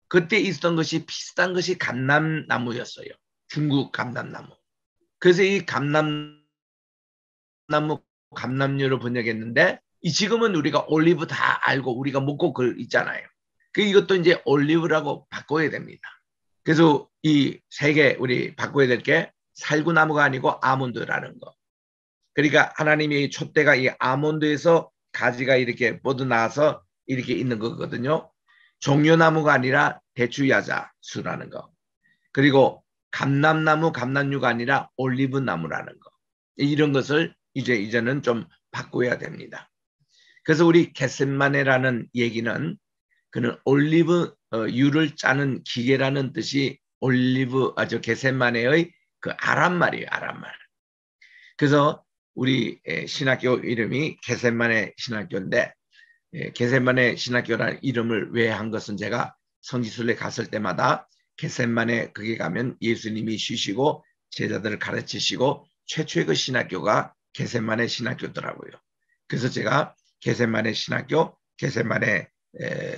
그때 있었던 것이 비슷한 것이 감람나무였어요. 중국 감람나무. 그래서 이 감람나무, 감람류로 번역했는데 지금은 우리가 올리브 다 알고 우리가 먹고 그 있잖아요. 이것도 이제 올리브라고 바꿔야 됩니다. 그래서 이 세 개 우리 바꿔야 될 게 살구나무가 아니고 아몬드라는 거. 그러니까 하나님의 촛대가 이 아몬드에서 가지가 이렇게 뻗어나와서 이렇게 있는 거거든요. 종려나무가 아니라 대추야자수라는 거. 그리고 감람나무, 감람류가 아니라 올리브나무라는 거. 이런 것을 이제는 좀 바꿔야 됩니다. 그래서 우리 겟셋마네라는 얘기는 그는 올리브 유를 짜는 기계라는 뜻이 겟셋마네의 그 아람말이에요. 아람말. 그래서 우리 신학교 이름이 겟셋마네 신학교인데 겟셋마네 신학교라는 이름을 왜 한 것은 제가 성지순례 갔을 때마다 겟셋마네 거기 가면 예수님이 쉬시고 제자들을 가르치시고 최초의 그 신학교가 겟셋마네 신학교더라고요. 그래서 제가 겟셋마네 신학교, 겟셋마네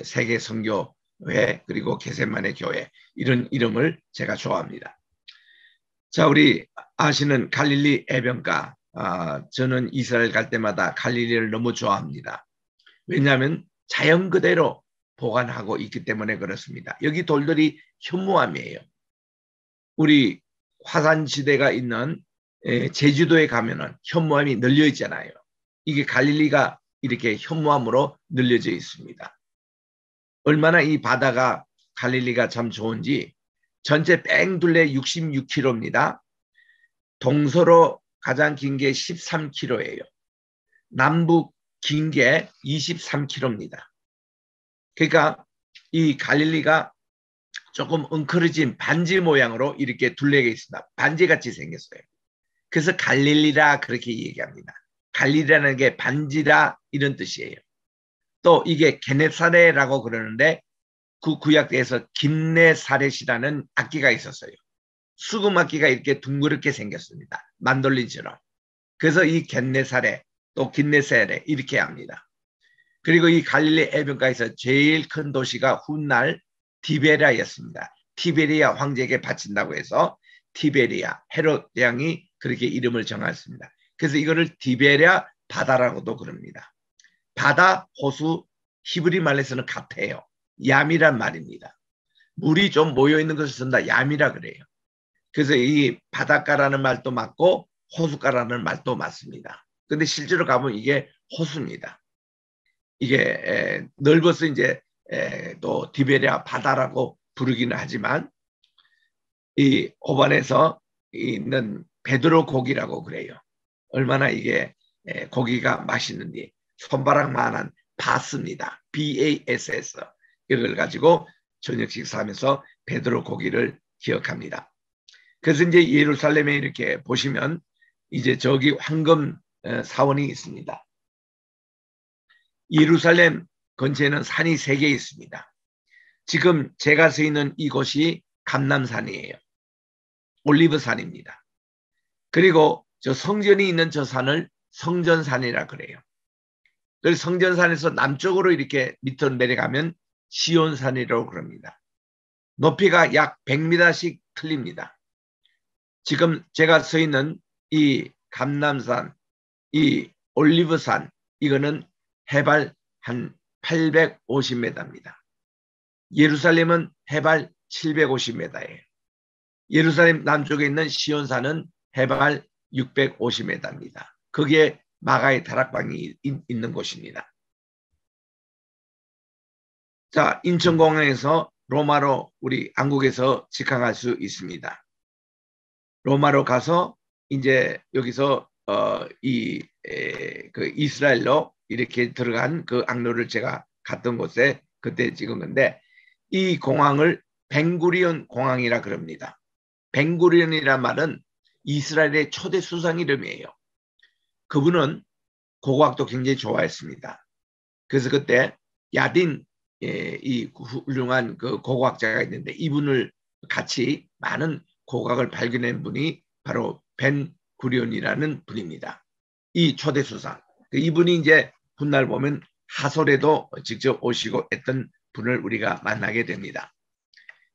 세계 선교회 그리고 겟셋마네 교회 이런 이름을 제가 좋아합니다. 자, 우리 아시는 갈릴리 해변가. 저는 이스라엘 갈 때마다 갈릴리를 너무 좋아합니다. 왜냐하면 자연 그대로 보관하고 있기 때문에 그렇습니다. 여기 돌들이 현무암이에요. 우리 화산지대가 있는 제주도에 가면은 현무암이 널려 있잖아요. 이게 갈릴리가 이렇게 현무암으로 늘려져 있습니다. 얼마나 이 바다가 갈릴리가 참 좋은지 전체 뺑둘레 66km입니다. 동서로 가장 긴 게 13km예요. 남북 긴 게 23km입니다. 그러니까 이 갈릴리가 조금 엉클어진 반지 모양으로 이렇게 둘레가 있습니다. 반지같이 생겼어요. 그래서 갈릴리라 그렇게 얘기합니다. 갈릴리라는 게 반지라 이런 뜻이에요. 또 이게 게네사렛이라고 그러는데 그 구약대에서 긴네사렛이라는 악기가 있었어요. 수금 악기가 이렇게 둥그렇게 생겼습니다. 만돌린처럼. 그래서 이 겟네사렛 또 긴네사렛 이렇게 합니다. 그리고 이 갈릴리 해변가에서 제일 큰 도시가 훗날 티베리아였습니다. 티베리아 황제에게 바친다고 해서 티베리아 헤롯 왕이 그렇게 이름을 정했습니다. 그래서 이거를 티베리아 바다라고도 그럽니다. 바다, 호수, 히브리 말에서는 같아요. 얌이란 말입니다. 물이 좀 모여있는 것을 쓴다. 얌이라 그래요. 그래서 이 바닷가라는 말도 맞고 호숫가라는 말도 맞습니다. 근데 실제로 가보면 이게 호수입니다. 이게 넓어서 이제 또 티베리아 바다라고 부르기는 하지만 이 호반에서 있는 베드로 고기라고 그래요. 얼마나 이게 고기가 맛있는지 손바닥만한 바스입니다. BASS 이걸 가지고 저녁 식사하면서 베드로 고기를 기억합니다. 그래서 이제 예루살렘에 이렇게 보시면 이제 저기 황금 사원이 있습니다. 예루살렘 근처에는 산이 3개 있습니다. 지금 제가 서 있는 이곳이 감람산이에요. 올리브산입니다. 그리고 저 성전이 있는 저 산을 성전산이라 그래요. 그래서 성전산에서 남쪽으로 이렇게 밑으로 내려가면 시온산이라고 그럽니다. 높이가 약 100m씩 틀립니다. 지금 제가 서 있는 이 감람산, 이 올리브산, 이거는 해발 한 850m입니다. 예루살렘은 해발 750m예요. 예루살렘 남쪽에 있는 시온산은 해발 650m입니다. 거기에 마가의 다락방이 있는 곳입니다. 자, 인천공항에서 로마로 우리 한국에서 직항할 수 있습니다. 로마로 가서 이제 여기서 그 이스라엘로 이렇게 들어간 그 항로를 제가 갔던 곳에 그때 찍은 건데, 이 공항을 벤구리온 공항이라 그럽니다. 벤구리온이란 말은 이스라엘의 초대 수상 이름이에요. 그분은 고고학도 굉장히 좋아했습니다. 그래서 그때 야딘 이 훌륭한 그 고고학자가 있는데, 이분을 같이 많은 고고학을 발견한 분이 바로 벤구리온이라는 분입니다. 이 초대 수상. 이분이 이제 훗날 보면 하솔에도 직접 오시고 했던 분을 우리가 만나게 됩니다.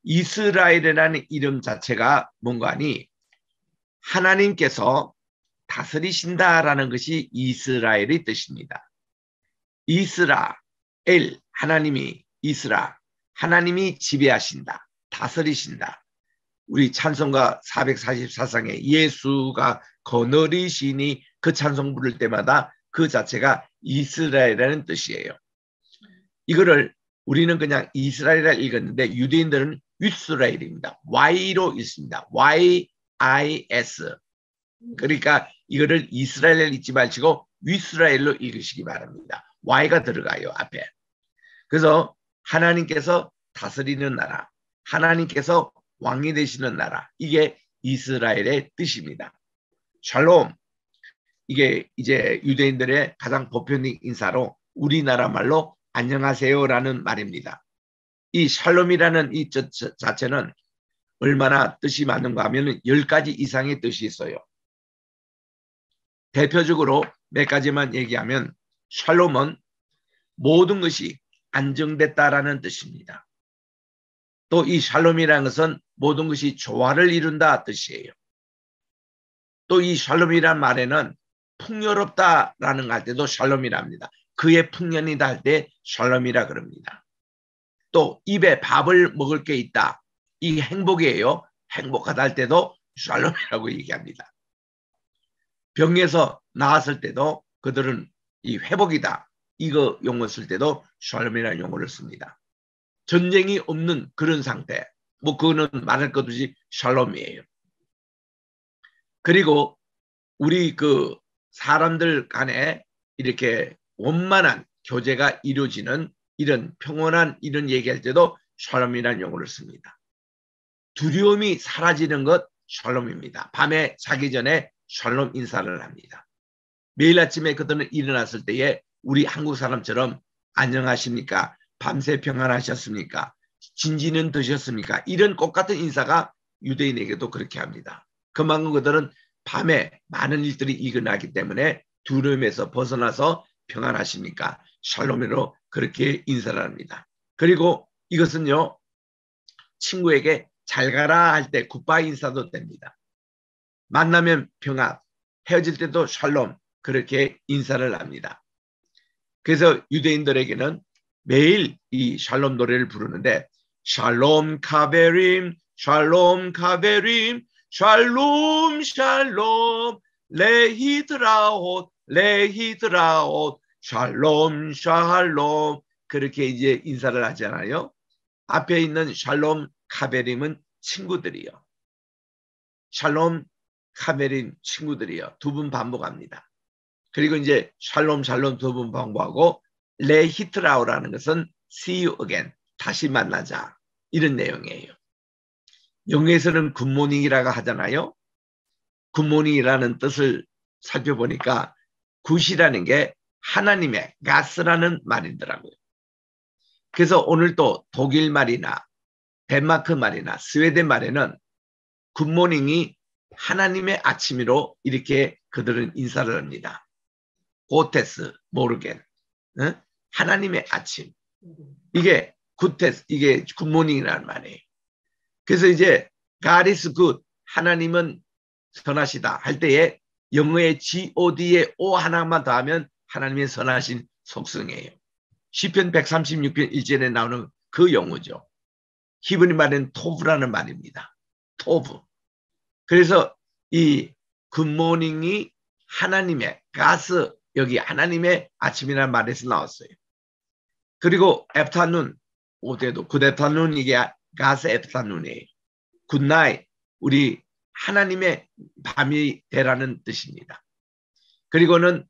이스라엘이라는 이름 자체가 뭔가 하니, 하나님께서 다스리신다라는 것이 이스라엘의 뜻입니다. 이스라엘, 하나님이 하나님이 지배하신다, 다스리신다. 우리 찬송가 444상에 예수가 거느리시니 그 찬송 부를 때마다 그 자체가 이스라엘이라는 뜻이에요. 이거를 우리는 그냥 이스라엘이라 읽었는데 유대인들은 이스라엘입니다. Y로 읽습니다. Y-I-S. 그러니까 이거를 이스라엘 읽지 마시고 이스라엘로 읽으시기 바랍니다. Y가 들어가요, 앞에. 그래서 하나님께서 다스리는 나라, 하나님께서 왕이 되시는 나라, 이게 이스라엘의 뜻입니다. 샬롬, 이게 이제 유대인들의 가장 보편적 인사로 우리나라 말로 안녕하세요라는 말입니다. 이 샬롬이라는 이 자체는 얼마나 뜻이 많은가 하면 10가지 이상의 뜻이 있어요. 대표적으로 몇 가지만 얘기하면, 샬롬은 모든 것이 안정됐다라는 뜻입니다. 또 이 샬롬이라는 것은 모든 것이 조화를 이룬다 뜻이에요. 또 이 샬롬이란 말에는 풍요롭다라는 할 때도 샬롬이랍니다. 그의 풍년이다 할 때 샬롬이라 그럽니다. 또 입에 밥을 먹을 게 있다, 이 행복이에요. 행복하다 할 때도 샬롬이라고 얘기합니다. 병에서 나았을 때도 그들은 이 회복이다, 이거 용어 쓸 때도 샬롬이라는 용어를 씁니다. 전쟁이 없는 그런 상태, 뭐 그거는 말할 것 없이 샬롬이에요. 그리고 우리 그 사람들 간에 이렇게 원만한 교제가 이루어지는 이런 평온한 이런 얘기할 때도 샬롬이라는 용어를 씁니다. 두려움이 사라지는 것 샬롬입니다. 밤에 자기 전에 샬롬 인사를 합니다. 매일 아침에 그들은 일어났을 때에 우리 한국 사람처럼 안녕하십니까, 밤새 평안하셨습니까, 진지는 드셨습니까, 이런 똑같은 인사가 유대인에게도 그렇게 합니다. 그만큼 그들은 밤에 많은 일들이 일어나기 때문에 두려움에서 벗어나서 평안하십니까, 샬롬으로 그렇게 인사를 합니다. 그리고 이것은요, 친구에게 잘 가라 할 때 굿바이 인사도 됩니다. 만나면 평안, 헤어질 때도 샬롬, 그렇게 인사를 합니다. 그래서 유대인들에게는 매일 이 샬롬 노래를 부르는데, 샬롬 카베림, 샬롬 카베림, 샬롬 샬롬, 레히드라옷, 레히드라옷, 샬롬 샬롬, 그렇게 이제 인사를 하잖아요. 앞에 있는 샬롬 카베림은 친구들이요. 샬롬 카베림 친구들이요. 두 번 반복합니다. 그리고 이제 샬롬 샬롬 두 번 반복하고, 레히트라오라는 것은 see you again, 다시 만나자, 이런 내용이에요. 영어에서는 굿모닝이라고 하잖아요. 굿모닝이라는 뜻을 살펴보니까 굿이라는 게 하나님의 가스라는 말이더라고요. 그래서 오늘 또 독일 말이나 덴마크 말이나 스웨덴 말에는 굿모닝이 하나님의 아침으로 이렇게 그들은 인사를 합니다. 고테스 모르겐, 하나님의 아침, 이게 굿테스, 이게 굿모닝이라는 말이에요. 그래서 이제 God is good, 하나님은 선하시다 할 때에 영어의 God에 O 하나만 더하면 하나님의 선하신 속성이에요. 시편 136편 1절에 나오는 그 용어죠. 히브리 말은 토브라는 말입니다. 토브. 그래서 이 굿모닝이 하나님의 가스, 여기 하나님의 아침이라는 말에서 나왔어요. 그리고 애프터눈, 오대도 구데타눈 이게 가스 에프타눈이에요. 굿나잇 우리 하나님의 밤이 되라는 뜻입니다. 그리고는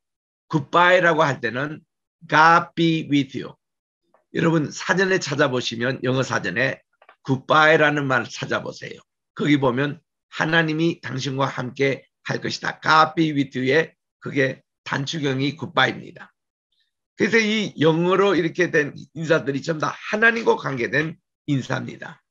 굿바이라고 할 때는 God be with you. 여러분 사전에 찾아보시면 영어 사전에 굿바이라는 말 찾아보세요. 거기 보면 하나님이 당신과 함께 할 것이다. God be with you의 그게 단축형이 굿바이입니다. 그래서 이 영어로 이렇게 된 인사들이 전부 다 하나님과 관계된 인사입니다.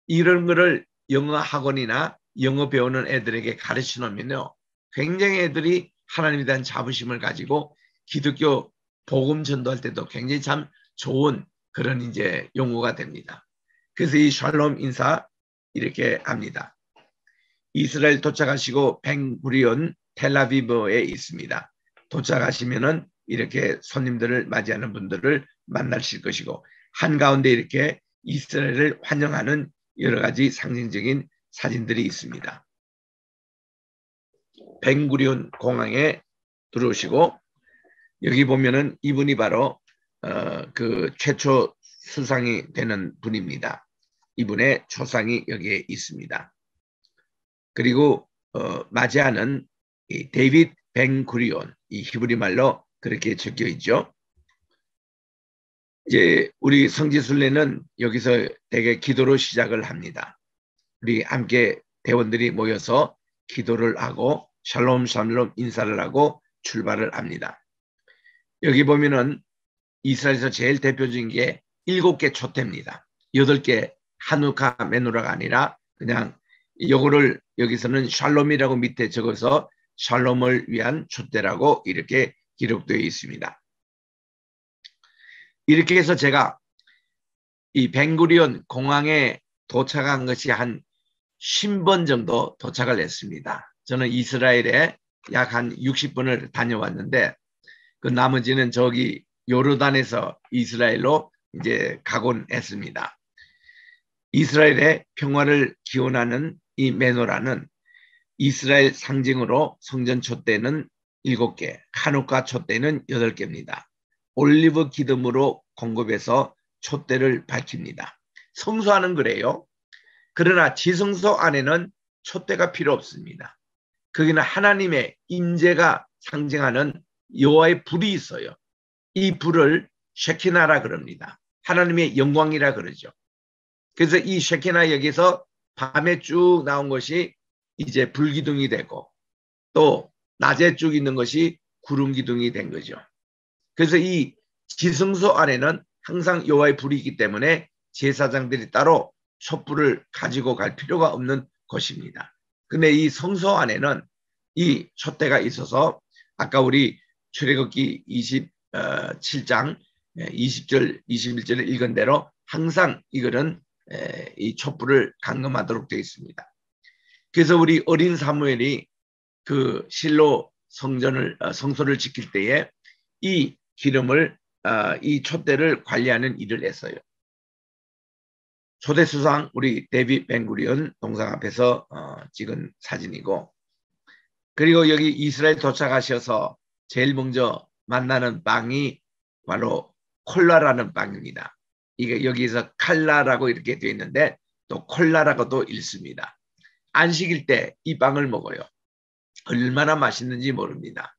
이런 거를 영어 학원이나 영어 배우는 애들에게 가르쳐 놓으면요. 굉장히 애들이 하나님에 대한 자부심을 가지고 기독교 복음 전도할 때도 굉장히 참 좋은 그런 이제 용어가 됩니다. 그래서 이 샬롬 인사 이렇게 합니다. 이스라엘 도착하시고 벤구리온 텔아비브에 있습니다. 도착하시면은 이렇게 손님들을 맞이하는 분들을 만나실 것이고 한가운데 이렇게 이스라엘을 환영하는 여러 가지 상징적인 사진들이 있습니다. 벤구리온 공항에 들어오시고 여기 보면은 이분이 바로 그 최초 수상이 되는 분입니다. 이분의 초상이 여기에 있습니다. 그리고 맞이하는 이 데이빗 벤구리온 이 히브리 말로 그렇게 적혀 있죠. 이제 우리 성지순례는 여기서 대개 기도로 시작을 합니다. 우리 함께 대원들이 모여서 기도를 하고 샬롬 샬롬 인사를 하고 출발을 합니다. 여기 보면은 이스라엘에서 제일 대표적인 게 7개 촛대입니다. 8개 하누카 메노라가 아니라 그냥 요거를 여기서는 샬롬이라고 밑에 적어서 샬롬을 위한 촛대라고 이렇게 기록되어 있습니다. 이렇게 해서 제가 이 벤구리온 공항에 도착한 것이 한 50번 정도 도착을 했습니다. 저는 이스라엘에 약 한 60번을 다녀왔는데 그 나머지는 저기 요르단에서 이스라엘로 이제 가곤 했습니다. 이스라엘의 평화를 기원하는 이 메노라는 이스라엘 상징으로 성전 촛대는 7개, 하누카 촛대는 8개입니다. 올리브 기름으로 공급해서 촛대를 밝힙니다. 성소하는 그래요. 그러나 지성소 안에는 촛대가 필요 없습니다. 거기는 하나님의 임재가 상징하는 여호와의 불이 있어요. 이 불을 쉐키나라 그럽니다. 하나님의 영광이라 그러죠. 그래서 이 쉐키나 여기서 밤에 쭉 나온 것이 이제 불기둥이 되고 또 낮에 쭉 있는 것이 구름기둥이 된 거죠. 그래서 이 지성소 안에는 항상 여호와의 불이 있기 때문에 제사장들이 따로 촛불을 가지고 갈 필요가 없는 것입니다. 근데 이 성소 안에는 이 촛대가 있어서 아까 우리 출애굽기 27장 20절 21절을 읽은 대로 항상 이거는 이 촛불을 감금하도록 되어 있습니다. 그래서 우리 어린 사무엘이 그 실로 성소를 지킬 때에 이 기름을 이 촛대를 관리하는 일을 했어요. 초대수상 우리 데이빗 벤구리온 동상 앞에서 찍은 사진이고 그리고 여기 이스라엘 도착하셔서 제일 먼저 만나는 빵이 바로 콜라라는 빵입니다. 이게 여기서 칼라라고 이렇게 되어 있는데 또 콜라라고도 읽습니다. 안식일 때 이 빵을 먹어요. 얼마나 맛있는지 모릅니다.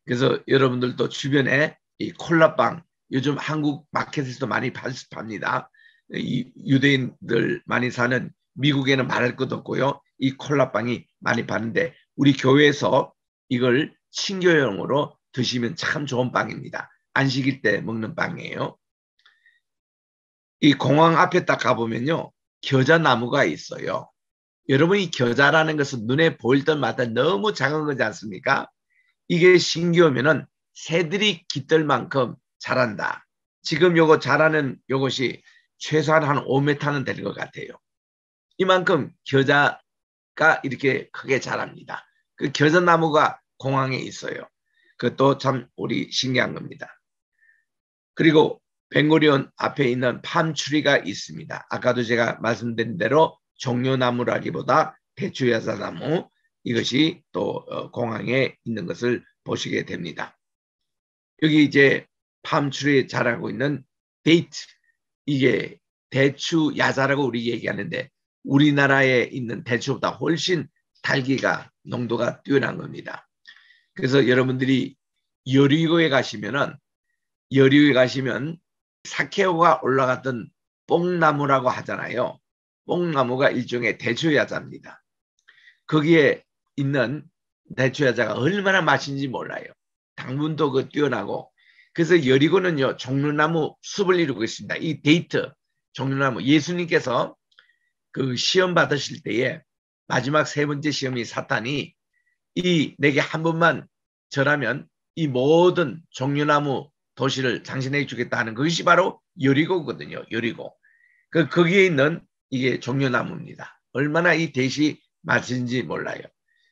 그래서 여러분들도 주변에 이 콜라빵 요즘 한국 마켓에서도 많이 팝니다. 이 유대인들 많이 사는 미국에는 말할 것도 없고요. 이 콜라빵이 많이 파는데 우리 교회에서 이걸 친교용으로 드시면 참 좋은 빵입니다. 안식일 때 먹는 빵이에요. 이 공항 앞에 딱 가보면요. 겨자나무가 있어요. 여러분 이 겨자라는 것은 눈에 보일 때마다 너무 작은 거지 않습니까? 이게 신기하면은 새들이 깃들 만큼 자란다. 지금 요거 자라는 요것이 최소한 한 5m는 될 것 같아요. 이만큼 겨자가 이렇게 크게 자랍니다. 그 겨자나무가 공항에 있어요. 그것도 참 우리 신기한 겁니다. 그리고 벤구리온 앞에 있는 팜추리가 있습니다. 아까도 제가 말씀드린 대로 종려나무라기보다 대추야자나무 이것이 또 공항에 있는 것을 보시게 됩니다. 여기 이제 팜추리에 자라고 있는 데이트 이게 대추 야자라고 우리 얘기하는데 우리나라에 있는 대추보다 훨씬 달기가 농도가 뛰어난 겁니다. 그래서 여러분들이 여리고에 가시면 사케오가 올라갔던 뽕나무라고 하잖아요. 뽕나무가 일종의 대추야자입니다. 거기에 있는 대추야자가 얼마나 맛있는지 몰라요. 당분도 뛰어나고. 그래서 여리고는요, 종려나무 숲을 이루고 있습니다. 이 데이트, 종려나무, 예수님께서 그 시험 받으실 때에 마지막 세 번째 시험이 사탄이 내게 한 번만 절하면 이 모든 종려나무 도시를 당신에게 주겠다 하는 그것이 바로 여리고거든요. 여리고. 거기에 있는 이게 종려나무입니다. 얼마나 이 대시 맛있는지 몰라요.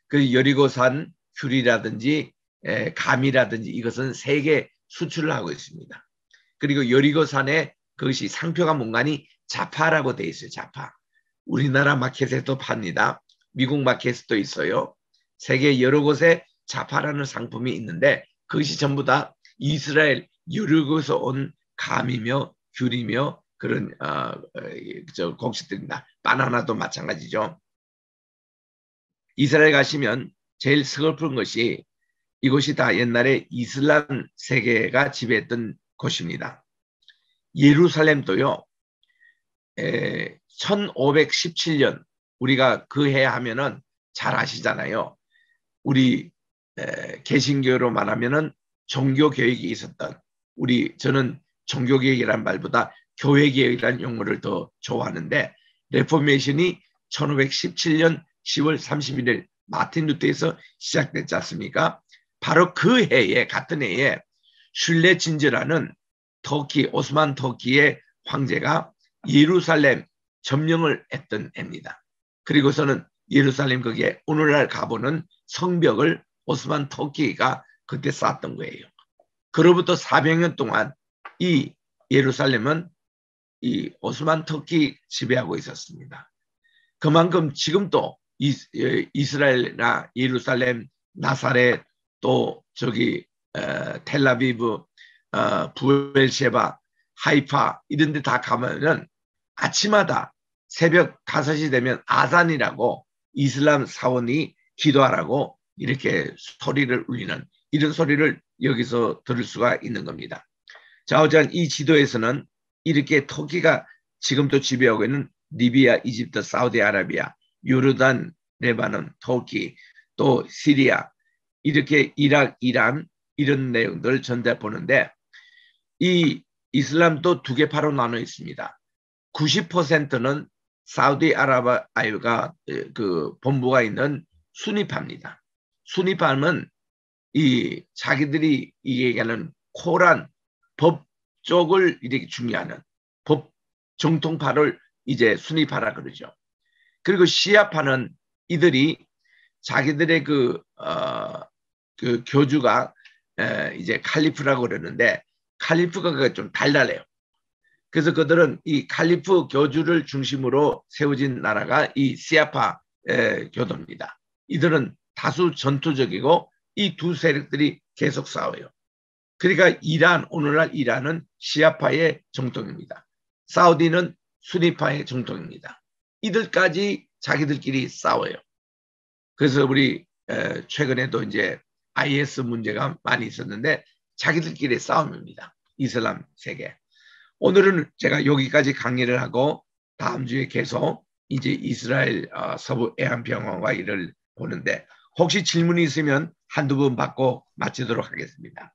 그 여리고산 귤이라든지 감이라든지 이것은 세계 수출을 하고 있습니다. 그리고 여리고산에 그것이 상표가 뭔가니 자파라고 되어 있어요. 자파. 우리나라 마켓에도 팝니다. 미국 마켓에도 있어요. 세계 여러 곳에 자파라는 상품이 있는데 그것이 전부 다 이스라엘 여리고에서 온 감이며 귤이며 그런 곡식들입니다. 바나나도 마찬가지죠. 이스라엘 가시면 제일 서글픈 것이 이곳이 다 옛날에 이슬람 세계가 지배했던 곳입니다. 예루살렘도요. 1517년 우리가 그 해 하면은 잘 아시잖아요. 우리 개신교로 말하면은 종교개혁이 있었던 저는 종교개혁이라는 말보다 교회개혁이라는 용어를 더 좋아하는데 레포메이션이 1517년 10월 31일 마틴 루터에서 시작됐지 않습니까? 바로 그 해에 같은 해에 슐레 진저라는 오스만 터키의 황제가 예루살렘 점령을 했던 해입니다. 그리고서는 예루살렘 거기에 오늘날 가보는 성벽을 오스만 터키가 그때 쌓았던 거예요. 그로부터 400년 동안 이 예루살렘은 이 오스만 터키 지배하고 있었습니다. 그만큼 지금도 이스라엘이나 예루살렘, 나사렛 또 텔라비브, 부엘셰바, 하이파 이런 데 다 가면은 아침마다 새벽 5시 되면 아잔이라고 이슬람 사원이 기도하라고 이렇게 소리를 울리는 이런 소리를 여기서 들을 수가 있는 겁니다. 자, 어쨌든 이 지도에서는 이렇게 터키가 지금도 지배하고 있는 리비아, 이집트, 사우디아라비아, 요르단, 레바논, 터키, 또 시리아, 이렇게 이락, 이란 이런 내용들을 전달 보는데 이 이슬람도 두 개파로 나눠 있습니다. 90%는 사우디아라비아가 그 본부가 있는 수니파입니다. 수니파는 이 자기들이 얘기하는 코란 법 쪽을 이렇게 중요하는 법 정통파를 이제 수니파라 그러죠. 그리고 시아파는 이들이 자기들의 그 교주가 이제 칼리프라고 그러는데 칼리프가 좀 달달해요. 그래서 그들은 이 칼리프 교주를 중심으로 세워진 나라가 이 시아파 교도입니다. 이들은 다수 전투적이고 이 두 세력들이 계속 싸워요. 그러니까 오늘날 이란은 시아파의 정통입니다. 사우디는 수니파의 정통입니다. 이들까지 자기들끼리 싸워요. 그래서 우리 최근에도 이제 IS 문제가 많이 있었는데 자기들끼리 싸움입니다. 이슬람 세계. 오늘은 제가 여기까지 강의를 하고 다음 주에 계속 이제 이스라엘 서부 애한평원과 이를 보는데 혹시 질문이 있으면 한두 번 받고 마치도록 하겠습니다.